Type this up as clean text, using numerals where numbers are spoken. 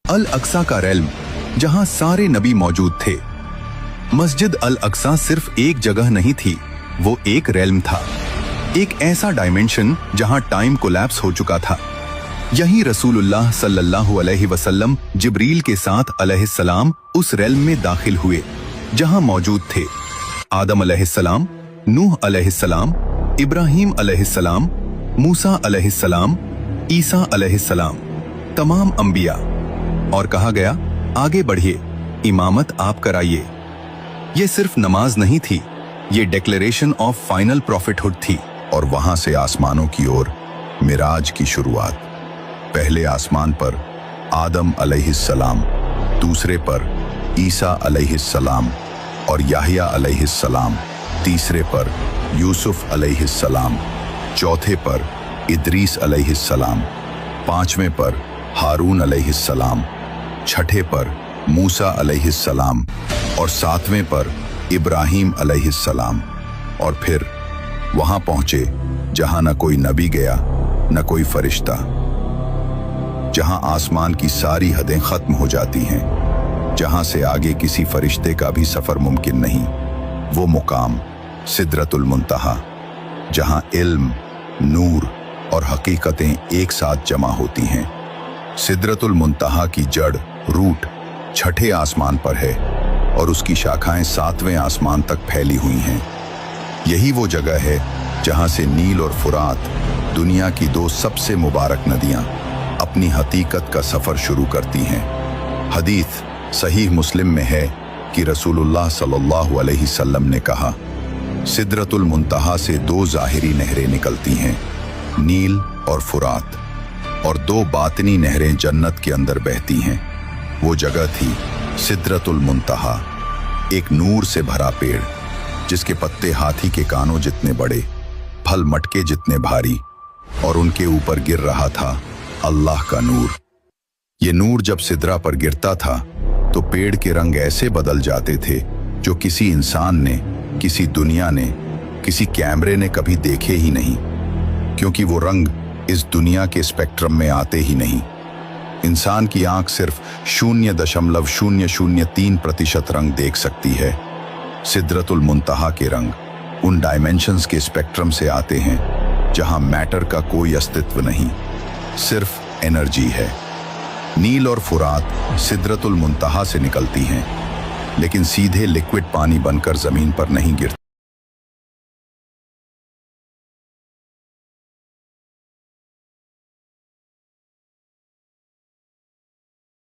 अल अक्सा का रेल्म, जहां सारे नबी मौजूद थे। मस्जिद अल अक्सा सिर्फ एक जगह नहीं थी, वो एक रेल्म था, एक ऐसा डायमेंशन जहां टाइम कोलैप्स हो चुका था। यही रसूलुल्लाह सल्लल्लाहु अलैहि वसल्लम जिब्रील के साथ अलैहिस्सलाम उस रेल्म में दाखिल हुए, जहां मौजूद थे आदम अलैहिस्सलाम, नूह अलैहिस्सलाम, इब्राहीम अलैहिस्सलाम, मूसा अलैहिस्सलाम, ईसा अलैहिस्सलाम, तमाम अंबिया। और कहा गया, आगे बढ़िए, इमामत आप कराइए। ये सिर्फ नमाज नहीं थी, ये डिक्लेरेशन ऑफ फाइनल प्रॉफिटहुड थी। और वहां से आसमानों की ओर मिराज की शुरुआत। पहले आसमान पर आदम अलैहिस्सलाम, दूसरे पर ईसा अलैहिस्सलाम और याहिया अलैहिस्सलाम, तीसरे पर यूसुफ अलैहिस्सलाम, चौथे पर इदरीस अलैहिस्सलाम, पांचवें पर हारून अलैहिस्सलाम, छठे पर मूसा अलैहिस्सलाम और सातवें पर इब्राहीम अलैहिस्सलाम। और फिर वहां पहुंचे जहां न कोई नबी गया न कोई फरिश्ता, जहां आसमान की सारी हदें खत्म हो जाती हैं, जहां से आगे किसी फरिश्ते का भी सफर मुमकिन नहीं। वो मुकाम सिदरतुल मुंतहा, जहां इल्म, नूर और हकीकतें एक साथ जमा होती हैं। सिदरतुल मुंतहा की जड़, रूट छठे आसमान पर है और उसकी शाखाएं सातवें आसमान तक फैली हुई हैं। यही वो जगह है जहां से नील और फुरात, दुनिया की दो सबसे मुबारक नदियां, अपनी हकीकत का सफर शुरू करती हैं। हदीस सहीह मुस्लिम में है कि रसूलुल्लाह सल्लल्लाहु अलैहि वसल्लम ने कहा, सिदरतुल मुंतहा से दो ज़ाहिरी नहरें निकलती हैं, नील और फुरात, और दो बातिनी नहरें जन्नत के अंदर बहती हैं। वो जगह थी सिदरतुल मुंतहा, एक नूर से भरा पेड़, जिसके पत्ते हाथी के कानों जितने बड़े, फल मटके जितने भारी, और उनके ऊपर गिर रहा था अल्लाह का नूर। ये नूर जब सिदरा पर गिरता था तो पेड़ के रंग ऐसे बदल जाते थे जो किसी इंसान ने, किसी दुनिया ने, किसी कैमरे ने कभी देखे ही नहीं, क्योंकि वो रंग इस दुनिया के स्पेक्ट्रम में आते ही नहीं। इंसान की आंख सिर्फ 0.003% रंग देख सकती है। सिदरतुल मुंतहा के रंग उन डायमेंशंस के स्पेक्ट्रम से आते हैं जहां मैटर का कोई अस्तित्व नहीं, सिर्फ एनर्जी है। नील और फुरात सिदरतुल मुंतहा से निकलती हैं, लेकिन सीधे लिक्विड पानी बनकर जमीन पर नहीं गिरती।